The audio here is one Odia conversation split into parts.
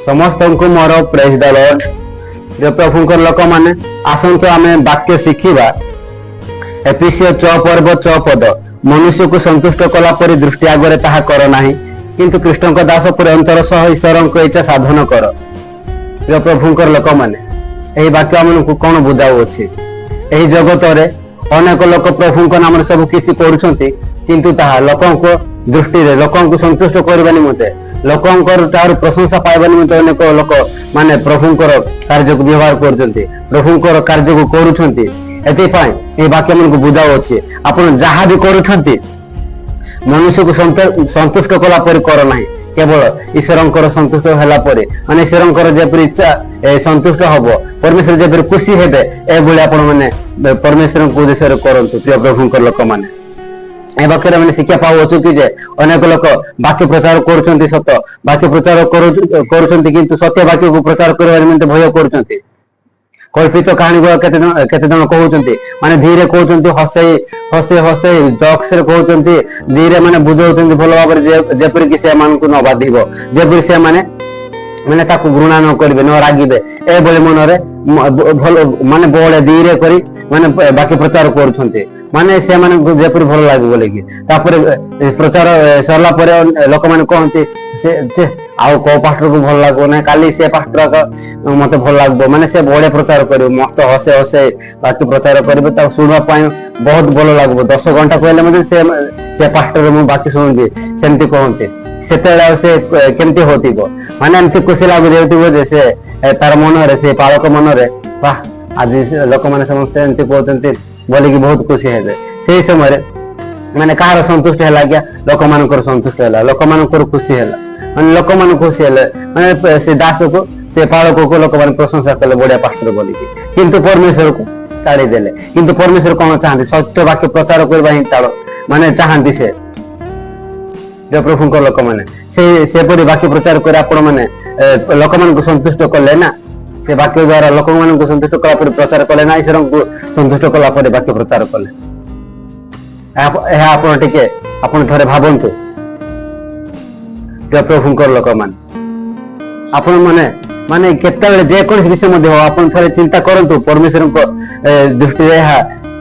समस्त को मोर प्रेज द लॉर्ड। प्रिय प्रभुंकर लोक माने आसंतु आमे वाक्य शिखिबा। एफिसियो 6 पर्व 6 पद मनुष्य को संतुष्ट कला परि दृष्टि आगरे ताहा कर नाही, किंतु कृष्ण को दास पुरे अंतर सह ईश्वर को इच्छा साधन कर। प्रिय प्रभुंकर लोक माने एही वाक्य हमनको कोन बुझाउ अछि। एही जगत रे अनेक लोक प्रभुंक नाम सब किछि करूछंती, किंतु ताहा लोकंको दृष्टि रे लोकंको संतुष्ट करबा निमते लोकंकर तार प्रशंसा पाइबा निमते अनेक लोक माने प्रभुंकर कार्य को व्यवहार करछंती, प्रभुंकर कार्य को करूछंती। एति पाई ए वाक्य हमनको बुझाउ अछि। आपण जहा भी करूछंती मनुष्य को संतुष्ट कला पर कर नाही, केवल ईश्वरंकर संतुष्ट होला परे माने ईश्वरंकर जेपर इच्छा संतुष्ट हबो, परमेश्वर जेपर खुशी हेबे ए भले आपण माने परमेश्वर को उद्देश्य रे करंतु। प्रिय प्रभुंकर लोक माने ए वाक्य माने शिक्षा पाउ अछि कि जे अनेक लोक वाक्य प्रचार करूछंती, सत्य वाक्य प्रचार करूछंती, किंतु सत्य वाक्य को प्रचार करबा निमंते भय करूछंती। कल्पित कहानी केते जन कहउछंती माने धीरे कहउछंती, हसे हसे हसे जॉक्स रे कहउछंती, धीरे माने बुझाउछंती भलो भाबरे जेपर कि से मान को न बाधिबो, जेपर से माने माने ताकू घृणा न करिवे न रागिबे ए बोले मनरे भलो माने बोले धीरे करी माने बाकी प्रचार करूछंती, माने से माने जेपर भलो लागि बोले कि तापर प्रचार सरला परे लोक माने कहंती से आउ को पास्टर को भल लागो ना, काली से पास्टर का मते भल लागबो, माने से बड़े प्रचार करिवो, मस्त हसे हसे बाकी प्रचार करिवो, ता सुनबा पाए बहुत भल लागबो। 10 घंटा कहले मते से पास्टर मु बाकी सुनबी सेमति कहंते। सेतेला से केमति होतिबो माने एमति खुशी लागो जेतिबो जे से तार मन रे से पालक मन रे वाह आज लोक माने समस्त एमति कहतंती बोले कि बहुत खुशी हेबे। सेही समय रे माने कार संतुष्ट हैला गया, लोक मानकर संतुष्ट हैला, लोक मानकर खुशी हैला, माने लोक मान खुशी हैले, माने से दास को से पालक को लोक मान प्रशंसा कले बढ़िया पास्टर बोली कि, किंतु परमेश्वर को छाड़ी देले। किंतु परमेश्वर कोन चाहंती सत्य वाक्य प्रचार करबा ही चालो माने चाहंती से जे प्रभुंक लोक माने से परि वाक्य प्रचार करे आपण माने लोक मान को संतुष्ट करले ना, से वाक्य द्वारा लोक मान को संतुष्ट कला पर प्रचार करले ना, ईश्वर को संतुष्ट कला पर वाक्य प्रचार करले। ଏହା ଆପଣ ଟିକେ ଆପଣ ଥରେ ଭାବନ୍ତୁ। ପ୍ରିୟ ପ୍ରଭୁଙ୍କର ଲୋକମାନେ ଆପଣ ମାନେ କେତେବେଳେ ଯେକୌଣସି ବିଷୟ ମଧ୍ୟ ହଉ ଆପଣ ଥରେ ଚିନ୍ତା କରନ୍ତୁ ପରମେଶ୍ୱରଙ୍କ ଦୃଷ୍ଟିରେ ଏହା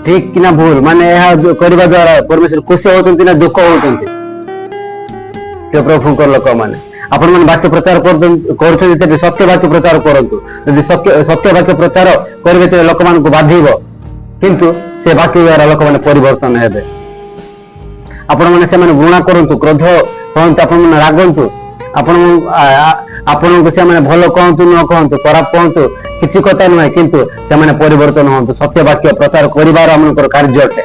ଠିକ କି ନା ଭୁଲ, ମାନେ ଏହା କରିବା ଦ୍ୱାରା ପରମେଶ୍ୱର ଖୁସି ହଉଛନ୍ତି ନା ଦୁଃଖ ହଉଛନ୍ତି। ପ୍ରିୟ ପ୍ରଭୁଙ୍କର ଲୋକମାନେ ଆପଣ ମାନେ ବାକ୍ୟ ପ୍ରଚାର କରୁଛନ୍ତି ତେବେ ସତ୍ୟ ବାକ୍ୟ ପ୍ରଚାର କରନ୍ତୁ। ଯଦି ସତ୍ୟ ବାକ୍ୟ ପ୍ରଚାର କରିବେ ତେବେ ଲୋକମାନଙ୍କୁ ବାଧିବ, କିନ୍ତୁ ସେ ବାକ୍ୟ ଦ୍ୱାରା ଲୋକମାନେ ପରିବର୍ତ୍ତନ ହେବେ। आपण माने से माने घृणा करंतु, क्रोध कहंतु, आपण माने रागंतु, आपण को से माने भलो कहंतु न कहंतु, खराब कहंतु, किछि कथा नै, किंतु से माने परिवर्तन होंतु। सत्य वाक्य प्रचार करिवार हमनकर कार्य अटे।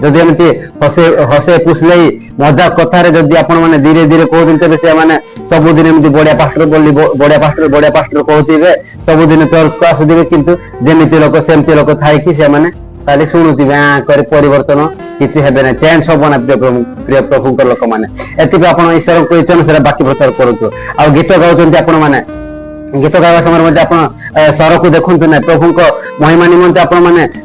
जदि एमती हसे हसे पुसले मजाक कथा रे जदि आपण माने धीरे धीरे कहउथिन तबे से माने सब दिन एमती बढ़िया पास्टर कहउथिबे, सब दिन चर्च को आसुदिबे, किंतु जेमिति लोक सेमति लोक थाई कि से माने खाली शुणुथिबे करे परिवर्तन किछि हेबे ना, चेंज होबो ना। प्रिय प्रभुंकर लोक माने एतिबे आपण ईश्वर को इच्छा अनुसार वाक्य प्रचार करंतु। आ गीत गाउचंती आपण माने गीत गावा समय मध्ये आपण स्वर को देखंतु ना, प्रभुंक महिमा निमंते आपण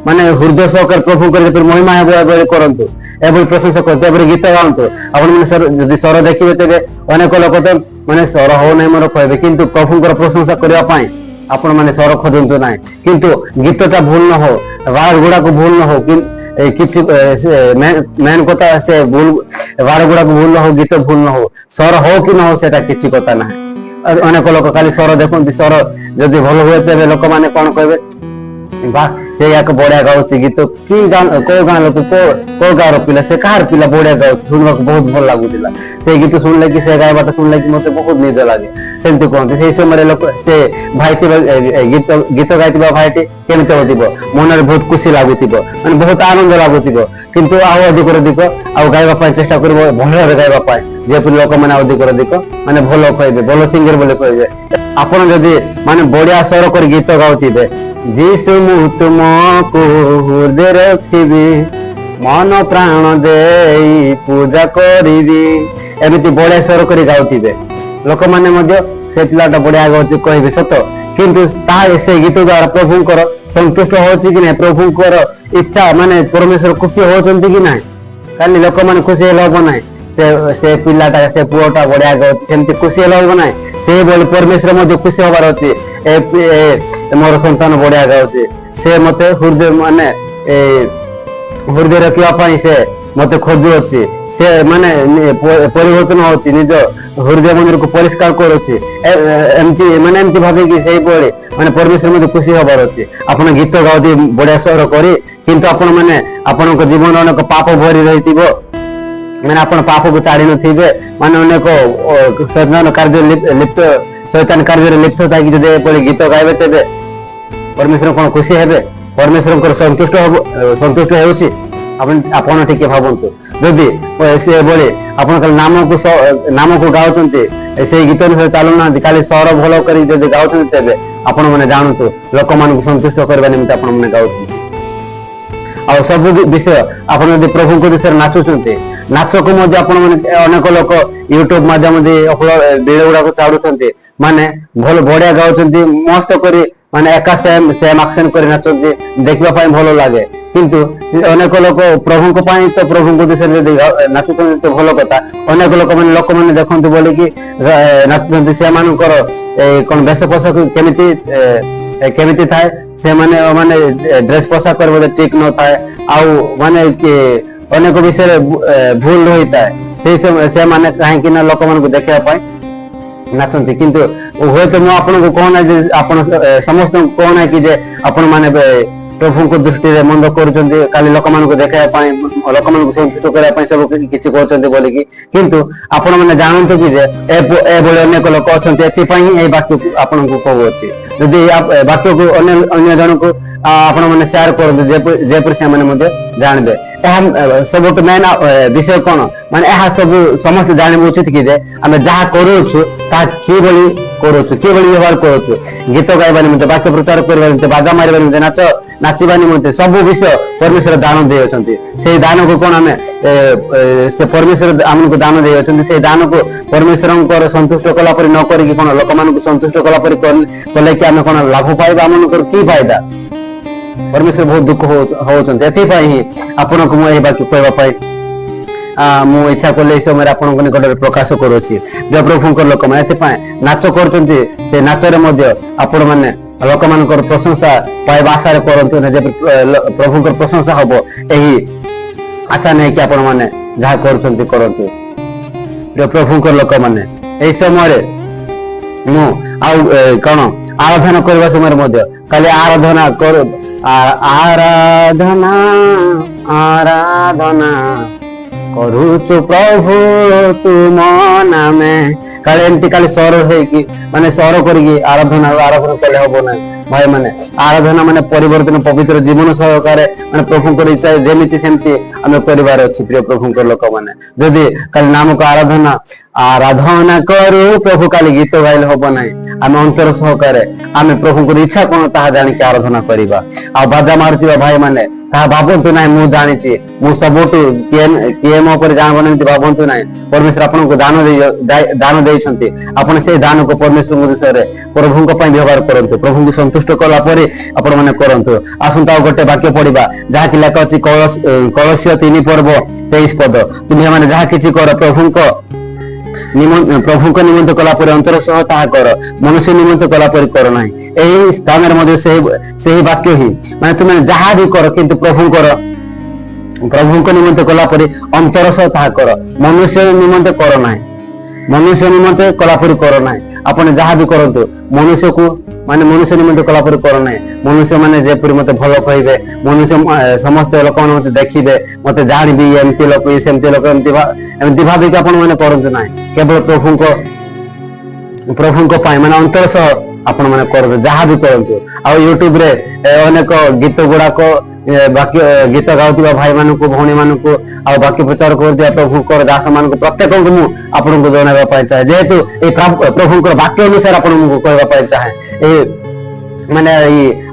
माने हृदय सहकार प्रभुंकर जेपर महिमा हेबो करंतु, एबो प्रशंसा करते एबो गीत गाउंतु। आपण माने जदि स्वर देखिबे तेबे अनेक लोक त माने स्वर हो नै मोर कहबे, किंतु प्रभुंकर प्रशंसा करबा पई आपण माने स्वर खोजंतु नाही, किंतु गीतटा भूल न हो, वार गुडा को भूल न हो, किछि मेन कथा से भूल वार गुडा को भूल न हो, गीत भूल न हो, स्वर हो कि न हो सेटा किछि कथा नाही। अनेक लोक खाली स्वर देखंती, स्वर जदि भल हुए तेबे लोक माने कोन कहबे बा से याक बढ़िया गाउची गीत कि गान को गान लोक को गार पिला से कार पिला बढ़िया गाउची, सुनबा बहुत भल लागुतिला, से गीत सुनले कि से गायबाटा सुनले कि मते बहुत निद लागे सेमति कहंती। सेही समय लोक से भाईती गीत गाइतिबा भाईटी केमते होतिबो, मनरे बहुत खुशी लागुतिबो, माने बहुत आनंद लागुतिबो, किंतु आउ अधिक आउ गायबा पाई चेष्टा करबो, भलरे गायबा पाई जेपरि लोक माने अधिक माने भलो कहबे, भलो सिंगर बोले कहबे। आपण जदि माने बढ़िया स्वर कर गीत गाउतिबे, जीसु मु तुमको हृदय रखिबी, मन प्राण देई पूजा करिबी, एमिति बढ़िया स्वर कर गाउतिबे, लोक माने मध्य से पिलाटा बढ़िया गाउची कहबे सत, किंतु ता से गीत द्वारा प्रभुंकर संतुष्ट होची कि नै, प्रभुंकर इच्छा माने परमेश्वर खुशी होचंती कि नै, खाली लोक माने खुशी हेला हो नै, ସେ ପିଲାଟା ସେ ପୁଅଟା ବଢିଆ ଗାଉଛି ସେମିତି ଖୁସି ହେଲେ ହବ ନାହିଁ ସେଇଭଳି ପରମେଶ୍ୱର ମଧ୍ୟ ଖୁସି ହବାର ଅଛି ମୋର ସନ୍ତାନ ବଢିଆ ଗାଉଛି ସେ ମତେ ହୃଦୟ ମାନେ ହୃଦୟ ରଖିବା ପାଇଁ ସେ ମତେ ଖୋଜୁଅଛି ସେ ମାନେ ପରିବର୍ତ୍ତନ ହଉଛି ନିଜ ହୃଦୟ ମନ୍ଦିରକୁ ପରିଷ୍କାର କରୁଛି ଏମିତି ଭାବିକି ସେଇଭଳି ମାନେ ପରମେଶ୍ୱର ମଧ୍ୟ ଖୁସି ହବାର ଅଛି ଆପଣ ଗୀତ ଗାଉଥିବେ ବଢିଆ ସ୍ୱର କରି କିନ୍ତୁ ଆପଣ ମାନେ ଆପଣଙ୍କ ଜୀବନ ଅନେକ ପାପ ଭରି ରହିଥିବ ମାନେ ଆପଣ ପାପକୁ ଛାଡି ନଥିବେ ମାନେ ଅନେକ ଶୈତାନ କାର୍ଯ୍ୟରେ ଲିପ୍ତ ଥାଇକି ଯଦି ଏପରି ଗୀତ ଗାଇବେ ତେବେ ପରମେଶ୍ୱର କଣ ଖୁସି ହେବେ ପରମେଶ୍ୱରଙ୍କର ସନ୍ତୁଷ୍ଟ ହେଉଛି ଆପଣ ଟିକେ ଭାବନ୍ତୁ ଯଦି ସେଭଳି ଆପଣ ଖାଲି ନାମକୁ ଗାଉଛନ୍ତି ସେଇ ଗୀତ ଅନୁସାରେ ଚାଲୁନାହାନ୍ତି ଖାଲି ସ୍ୱର ଭଲ କରି ଯଦି ଗାଉଛନ୍ତି ତେବେ ଆପଣ ମାନେ ଜାଣନ୍ତୁ ଲୋକମାନଙ୍କୁ ସନ୍ତୁଷ୍ଟ କରିବା ନିମନ୍ତେ ଆପଣ ମାନେ ଗାଉଛନ୍ତି ଆଉ ସବୁ ବିଷୟ ଆପଣ ଯଦି ପ୍ରଭୁଙ୍କ ବିଷୟରେ ନାଚୁଛନ୍ତି ନାଚକୁ ମଧ୍ୟ ଆପଣ ମାନେ ଅନେକ ଲୋକ ୟୁଟ୍ୟୁବ ମାଧ୍ୟମରେ ଭିଡିଓ ଗୁଡାକ ଛାଡୁଛନ୍ତି ମାନେ ଭଲ ବଢିଆ ଗାଉଛନ୍ତି ମସ୍ତ କରି ମାନେ ଏକା ସେମ୍ ଆକ୍ସନ କରି ନାଚନ୍ତି ଦେଖିବା ପାଇଁ ଭଲ ଲାଗେ କିନ୍ତୁ ଅନେକ ଲୋକ ପ୍ରଭୁଙ୍କ ପାଇଁ ତ ପ୍ରଭୁଙ୍କ ବିଷୟରେ ଯଦି ନାଚୁଛନ୍ତି ତ ଭଲ କଥା ଅନେକ ଲୋକମାନେ ଦେଖନ୍ତୁ ବୋଲିକି ନାଚୁଛନ୍ତି ସେମାନଙ୍କର କଣ ବେଶ ପୋଷାକ କେମିତି ଥାଏ ସେମାନେ ମାନେ ଡ୍ରେସ ପୋଷାକ ବୋଧେ ଠିକ ନଥାଏ ଆଉ ମାନେ ଅନେକ ବିଷୟରେ ଭୁଲ ରହିଥାଏ ସେମାନେ କାହିଁକି ନା ଲୋକମାନଙ୍କୁ ଦେଖିବା ପାଇଁ ନାଚନ୍ତି କିନ୍ତୁ ହୁଏତ ମୁଁ ଆପଣଙ୍କୁ କହୁନାହିଁ ଯେ ଆପଣ ସମସ୍ତଙ୍କୁ କହୁନାହିଁ କି ଯେ ଆପଣ ମାନେ ପ୍ରଭୁଙ୍କ ଦୃଷ୍ଟିରେ ମନ୍ଦ କରୁଛନ୍ତି ଖାଲି ଲୋକମାନଙ୍କୁ ଦେଖାଇବା ପାଇଁ ଲୋକମାନଙ୍କୁ ସନ୍ତୁଷ୍ଟ କରିବା ପାଇଁ ସବୁ କିଛି କରୁଛନ୍ତି ବୋଲିକି କିନ୍ତୁ ଆପଣ ମାନେ ଜାଣନ୍ତୁ କି ଯେ ଏଭଳି ଅନେକ ଲୋକ ଅଛନ୍ତି ଏଥିପାଇଁ ଏଇ ବାକ୍ୟକୁ ଆପଣଙ୍କୁ କହୁଅଛି ଯଦି ବାକ୍ୟକୁ ଅନ୍ୟ ଜଣକୁ ଆପଣ ମାନେ ସେୟାର କରନ୍ତୁ ଯେପରି ସେମାନେ ମଧ୍ୟ ଜାଣିବେ ଏହା ସବୁଠୁ ମେନ୍ ବିଷୟ କଣ ମାନେ ଏହା ସବୁ ସମସ୍ତେ ଜାଣିବା ଉଚିତ କି ଯେ ଆମେ ଯାହା କରୁଛୁ ତାହା କିଭଳି କରୁଛୁ କିଭଳି ବ୍ୟବହାର କରୁଛୁ ଗୀତ ଗାଇବା ନିମନ୍ତେ ବାକ୍ୟ ପ୍ରଚାର କରିବା ନିମନ୍ତେ ବାଜା ମାରିବା ନିମନ୍ତେ ନାଚିବା ନିମନ୍ତେ ସବୁ ବିଷୟ ପରମେଶ୍ୱର ଦାନ ଦେଇଅଛନ୍ତି ସେଇ ଦାନକୁ କଣ ଆମେ ସେ ପରମେଶ୍ୱର ଆମକୁ ଦାନ ଦେଇଅଛନ୍ତି ସେଇ ଦାନକୁ ପରମେଶ୍ୱରଙ୍କର ସନ୍ତୁଷ୍ଟ କଲା ପରି ନ କରିକି କଣ ଲୋକମାନଙ୍କୁ ସନ୍ତୁଷ୍ଟ କଲା ପରି କଲେ କି ଆମେ କଣ ଲାଭ ପାଇବା ଆମମାନଙ୍କର କି ଫାଇଦା ପରମେଶ୍ୱର ବହୁତ ଦୁଃଖ ହଉଛନ୍ତି ଏଥିପାଇଁ ହିଁ ଆପଣଙ୍କୁ ମୁଁ ଏହି ବାକ୍ୟ କହିବା ପାଇଁ ମୁଁ ଇଚ୍ଛା କଲେ ଏଇ ସମୟରେ ଆପଣଙ୍କ ନିକଟରେ ପ୍ରକାଶ କରୁଅଛି ଯେ ପ୍ରଭୁଙ୍କର ଲୋକମାନେ ଏଥିପାଇଁ ନାଚ କରୁଛନ୍ତି ସେ ନାଚରେ ମଧ୍ୟ ଆପଣ ମାନେ ଲୋକମାନଙ୍କର ପ୍ରଶଂସା ପାଇବା ଆଶାରେ କରନ୍ତୁ ନା ଯେ ପ୍ରଭୁଙ୍କର ପ୍ରଶଂସା ହବ ଏହି ଆଶା ନେଇକି ଆପଣ ମାନେ ଯାହା କରୁଛନ୍ତି କରନ୍ତୁ ପ୍ରଭୁଙ୍କର ଲୋକମାନେ ଏହି ସମୟରେ ମୁଁ ଆଉ କଣ ଆରାଧନା କରିବା ସମୟରେ ମଧ୍ୟ ଖାଲି ଆରାଧନା କରୁଛୁ ପ୍ରଭୁ ତୁମ ନାମେ କାଳେ ଏମିତି ଖାଲି ସ୍ୱର ହେଇକି ମାନେ ସ୍ୱର କରିକି ଆରାଧନା କଲେ ହବ ନାହିଁ ଭାଇ ମାନେ ଆରାଧନା ମାନେ ପରିବର୍ତ୍ତନ ପବିତ୍ର ଜୀବନ ସହକାରେ ମାନେ ପ୍ରଭୁଙ୍କର ଇଚ୍ଛା ଯେମିତି ସେମିତି ଆମେ କରିବାର ଅଛି ପ୍ରିୟ ପ୍ରଭୁଙ୍କର ଲୋକମାନେ ଯଦି କାଲି ନାମକୁ ଆରାଧନା କରୁ ପ୍ରଭୁ କାଲି ଗୀତ ଗାଇଲେ ହବ ନାହିଁ ଆମେ ଅନ୍ତର ସହକାରେ ଆମେ ପ୍ରଭୁଙ୍କର ଇଚ୍ଛା କଣ ତାହା ଜାଣିକି ଆରାଧନା କରିବା ଆଉ ବାଜା ମାରୁଥିବା ଭାଇ ମାନେ ତାହା ଭାବନ୍ତୁ ନାହିଁ ମୁଁ ଜାଣିଛି ମୁଁ ସବୁଠୁ କିଏ ମୋ ଉପରେ ଜାଣିବ ଏମିତି ଭାବନ୍ତୁ ନାହିଁ ପରମେଶ୍ୱର ଆପଣଙ୍କୁ ଦାନ ଦେଇଛନ୍ତି ଆପଣ ସେଇ ଦାନକୁ ପରମେଶ୍ୱରଙ୍କ ବିଷୟରେ ପ୍ରଭୁଙ୍କ ପାଇଁ ବ୍ୟବହାର କରନ୍ତୁ ପ୍ରଭୁଙ୍କୁ ସନ୍ତୁଷ୍ଟ କଲା ପରେ ଆପଣ ମାନେ କରନ୍ତୁ ଆସନ୍ତୁ ଆଉ ଗୋଟେ ବାକ୍ୟ ପଢିବା ଯାହାକି ଲେଖା ଅଛି କଳସ୍ୟ 3:23 ପଦ ତୁମେ ମାନେ ଯାହା କିଛି କର ପ୍ରଭୁଙ୍କ ନିମନ୍ତେ କଲା ପରେ ଅନ୍ତର ସହ ତାହା କର ମନୁଷ୍ୟ ନିମନ୍ତେ କଲା ପରେ କର ନାହିଁ ଏହି ସ୍ଥାନରେ ମଧ୍ୟ ସେହି ବାକ୍ୟ ହିଁ ମାନେ ତୁମେ ଯାହା ବି କର କିନ୍ତୁ ପ୍ରଭୁଙ୍କ ନିମନ୍ତେ କଲା ପରେ ଅନ୍ତର ସହ ତାହା କର ମନୁଷ୍ୟ ନିମନ୍ତେ କର ନାହିଁ ମନୁଷ୍ୟ ନିମନ୍ତେ କଲା ପରେ କର ନାହିଁ ଆପଣ ଯାହା ବି କରନ୍ତୁ ମନୁଷ୍ୟ ନିମନ୍ତେ କଲା ପରେ କର ନାହିଁ ମନୁଷ୍ୟ ମାନେ ଯେପରି ମତେ ଭଲ କହିବେ ମନୁଷ୍ୟ ସମସ୍ତେ ଲୋକମାନେ ମତେ ଦେଖିବେ ମତେ ଜାଣିବି ଏମିତି ଲୋକ ସେମିତି ଲୋକ ଏମିତି ଭାବିକି ଆପଣ ମାନେ କରନ୍ତୁ ନାହିଁ କେବଳ ପ୍ରଭୁଙ୍କ ପାଇଁ ମାନେ ଅନ୍ତର ସହ ଆପଣ ମାନେ କରନ୍ତୁ ଯାହା ବି କରନ୍ତୁ ଆଉ ୟୁଟ୍ୟୁବ ରେ ଅନେକ ଗୀତ ଗୁଡାକ ଗୀତ ଗାଉଥିବା ଭାଇ ମାନଙ୍କୁ ଭଉଣୀ ମାନଙ୍କୁ ଆଉ ବାକ୍ୟ ପ୍ରଚାର କରୁଥିବା ପ୍ରଭୁଙ୍କର ଦାସ ମାନଙ୍କୁ ପ୍ରତ୍ୟେକଙ୍କୁ ମୁଁ ଆପଣଙ୍କୁ ଜଣାଇବା ପାଇଁ ଚାହେଁ ଯେହେତୁ ଏଇ ପ୍ରଭୁଙ୍କର ବାକ୍ୟ ଅନୁସାରେ ଆପଣଙ୍କୁ କହିବା ପାଇଁ ଚାହେଁ ଏଇ ମାନେ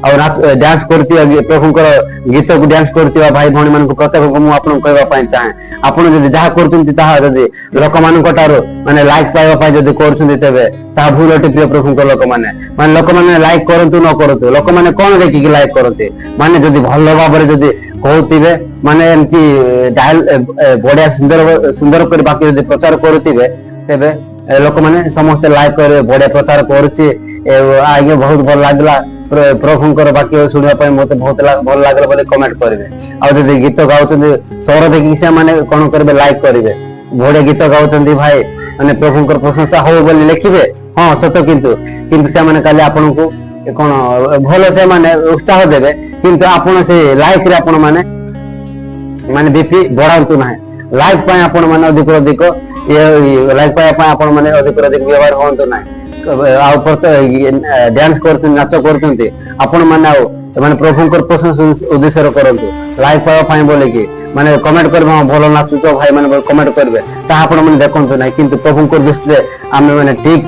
ଆଉ ଡ୍ୟାନ୍ସ କରୁଥିବା ପ୍ରଭୁଙ୍କର ଗୀତକୁ ଡ୍ୟାନ୍ସ କରୁଥିବା ଭାଇ ଭଉଣୀ ମାନଙ୍କୁ ପ୍ରତ୍ୟେକଙ୍କୁ ମୁଁ ଆପଣଙ୍କୁ କହିବା ପାଇଁ ଚାହେଁ ଆପଣ ଯଦି ଯାହା କରୁଛନ୍ତି ତାହା ଯଦି ଲୋକମାନଙ୍କ ଠାରୁ ମାନେ ଲାଇକ୍ ପାଇବା ପାଇଁ ଯଦି କରୁଛନ୍ତି ତେବେ ତାହା ଭୁଲ ଅଟେ ପ୍ରିୟ ପ୍ରଭୁଙ୍କ ଲୋକମାନେ ଲୋକମାନେ ଲାଇକ୍ କରନ୍ତୁ ନ କରନ୍ତୁ ଲୋକମାନେ କଣ ଦେଖିକି ଲାଇକ୍ କରନ୍ତି ମାନେ ଯଦି ଭଲ ଭାବରେ ଯଦି କହୁଥିବେ ମାନେ ଏମିତି ବଢିଆ ସୁନ୍ଦର କରି ବାକ୍ୟ ଯଦି ପ୍ରଚାର କରୁଥିବେ ତେବେ ଲୋକମାନେ ସମସ୍ତେ ଲାଇକ୍ କରିବେ, ବଢିଆ ପ୍ରଚାର କରୁଛି, ଆଜ୍ଞା ବହୁତ ଭଲ ଲାଗିଲା, ପ୍ରଭୁଙ୍କର ବାକ୍ୟ ଶୁଣିବା ପାଇଁ ମତେ ବହୁତ ଭଲ ଲାଗିଲା ବୋଲି କମେଣ୍ଟ କରିବେ। ଆଉ ଯଦି ଗୀତ ଗାଉଛନ୍ତି ସ୍ୱର ଦେଖିକି ସେମାନେ କଣ କରିବେ, ଲାଇକ୍ କରିବେ, ବଢିଆ ଗୀତ ଗାଉଛନ୍ତି ଭାଇ, ମାନେ ପ୍ରଭୁଙ୍କର ପ୍ରଶଂସା ହଉ ବୋଲି ଲେଖିବେ। ହଁ ସତ, କିନ୍ତୁ ସେମାନେ କାଲି ଆପଣଙ୍କୁ କଣ ଭଲ ସେମାନେ ଉତ୍ସାହ ଦେବେ, କିନ୍ତୁ ଆପଣ ସେ ଲାଇକ୍ ରେ ଆପଣ ମାନେ ବିପି ବଢାନ୍ତୁ ନାହିଁ। ଲାଇକ୍ ପାଇଁ ଆପଣ ମାନେ ଅଧିକ ଲାଇକ୍ ପାଇବା ପାଇଁ ଆପଣ ମାନେ ଅଧିକ ବ୍ୟବହାର ହୁଅନ୍ତୁ ନାହିଁ। ଆଉ ଡ୍ୟାନ୍ସ କରୁଛନ୍ତି, ନାଚ କରୁଛନ୍ତି, ଆପଣ ମାନେ ଆଉ ମାନେ ପ୍ରଭୁଙ୍କର ପ୍ରଶଂସା ଉଦ୍ଦେଶ୍ୟରେ କରନ୍ତୁ, ଲାଇକ୍ ପାଇବା ପାଇଁ ବୋଲିକି ମାନେ କମେଣ୍ଟ କରିବେ, ହଁ ଭଲ ନାଚୁଛ ଭାଇ ମାନେ କମେଣ୍ଟ କରିବେ, ତାହା ଆପଣ ମାନେ ଦେଖନ୍ତୁ ନାହିଁ। କିନ୍ତୁ ପ୍ରଭୁଙ୍କ ଦୃଷ୍ଟିରେ ଆମେ ମାନେ ଠିକ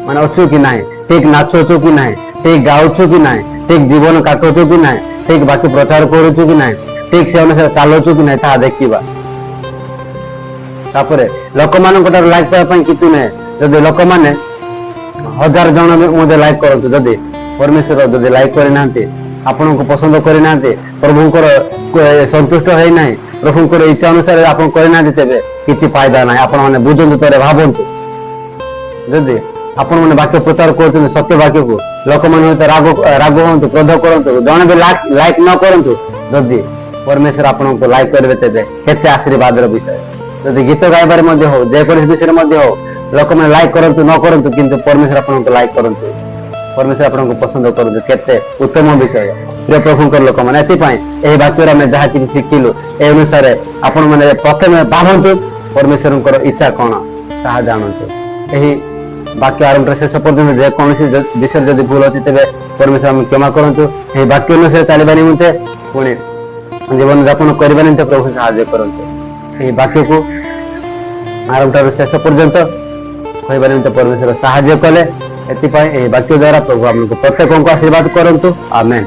ମାନେ ଅଛୁ କି ନାହିଁ, ଠିକ ନାଚୁଛୁ କି ନାହିଁ, ଠିକ ଗାଉଛୁ କି ନାହିଁ, ଠିକ ଜୀବନ କାଟୁଛୁ କି ନାହିଁ, ଠିକ ବାକି ପ୍ରଚାର କରୁଛୁ କି ନାହିଁ, ଠିକ ସେ ଅନୁସାରେ ଚାଲୁଛୁ କି ନାହିଁ, ତାହା ଦେଖିବା। ତାପରେ ଲୋକମାନଙ୍କ ଠାରୁ ଲାଇକ୍ ପାଇବା ପାଇଁ କିଛି ନାହିଁ। ଯଦି ଲୋକମାନେ 1000 ଜଣ ମଧ୍ୟ ଲାଇକ୍ କରନ୍ତୁ, ଯଦି ପରମେଶ୍ୱର ଯଦି ଲାଇକ୍ କରିନାହାନ୍ତି, ଆପଣଙ୍କୁ ପସନ୍ଦ କରିନାହାନ୍ତି, ପ୍ରଭୁଙ୍କର ସନ୍ତୁଷ୍ଟ ହେଇନାହିଁ, ପ୍ରଭୁଙ୍କର ଇଚ୍ଛା ଅନୁସାରେ ଆପଣ କରିନାହାନ୍ତି, ତେବେ କିଛି ଫାଇଦା ନାହିଁ। ଆପଣ ମାନେ ବୁଝନ୍ତୁ, ଥରେ ଭାବନ୍ତୁ। ଯଦି ଆପଣ ମାନେ ବାକ୍ୟ ପ୍ରଚାର କରୁଛନ୍ତି ସତ୍ୟ ବାକ୍ୟକୁ, ଲୋକମାନେ ହଇତ ରାଗ ହୁଅନ୍ତୁ, କ୍ରୋଧ କରନ୍ତୁ, ଜଣେ ବି ଲାଇକ୍ ନ କରନ୍ତୁ, ଯଦି ପରମେଶ୍ୱର ଆପଣଙ୍କୁ ଲାଇକ୍ କରିବେ ତେବେ କେତେ ଆଶୀର୍ବାଦର ବିଷୟ। ଯଦି ଗୀତ ଗାଇବାରେ ମଧ୍ୟ ହଉ, ଯେକୌଣସି ବିଷୟରେ ମଧ୍ୟ ହଉ, ଲୋକମାନେ ଲାଇକ୍ କରନ୍ତୁ ନ କରନ୍ତୁ, କିନ୍ତୁ ପରମେଶ୍ୱର ଆପଣଙ୍କୁ ଲାଇକ୍ କରନ୍ତୁ, ପରମେଶ୍ୱର ଆପଣଙ୍କୁ ପସନ୍ଦ କରନ୍ତୁ, କେତେ ଉତ୍ତମ ବିଷୟ। ପ୍ରିୟ ପ୍ରଭୁଙ୍କର ଲୋକମାନେ, ଏଥିପାଇଁ ଏହି ବାକ୍ୟରେ ଆମେ ଯାହା କିଛି ଶିଖିଲୁ, ଏ ଅନୁସାରେ ଆପଣ ମାନେ ପ୍ରଥମେ ଭାବନ୍ତୁ ପରମେଶ୍ୱରଙ୍କର ଇଚ୍ଛା କଣ ତାହା ଜାଣନ୍ତୁ। ଏହି ବାକ୍ୟ ଆରମ୍ଭ ଶେଷ ପର୍ଯ୍ୟନ୍ତ ଯେକୌଣସି ବିଷୟରେ ଯଦି ଭୁଲ ଅଛି ତେବେ ପରମେଶ୍ୱର ଆମେ କ୍ଷମା କରନ୍ତୁ। ଏହି ବାକ୍ୟ ଅନୁସାରେ ଚାଲିବା ନିମନ୍ତେ, ପୁଣି ଜୀବନ ଯାପନ କରିବା ନିମନ୍ତେ ପ୍ରଭୁ ସାହାଯ୍ୟ କରନ୍ତୁ। ଏହି ବାକ୍ୟକୁ ଆରମ୍ଭ ଠାରୁ ଶେଷ ପର୍ଯ୍ୟନ୍ତ କହିବା ନିମନ୍ତେ ପରମେଶ୍ୱର ସାହାଯ୍ୟ କଲେ। ଏଥିପାଇଁ ଏହି ବାକ୍ୟ ଦ୍ୱାରା ପ୍ରଭୁ ଆମକୁ ପ୍ରତ୍ୟେକଙ୍କୁ ଆଶୀର୍ବାଦ କରନ୍ତୁ। ଆମେନ୍।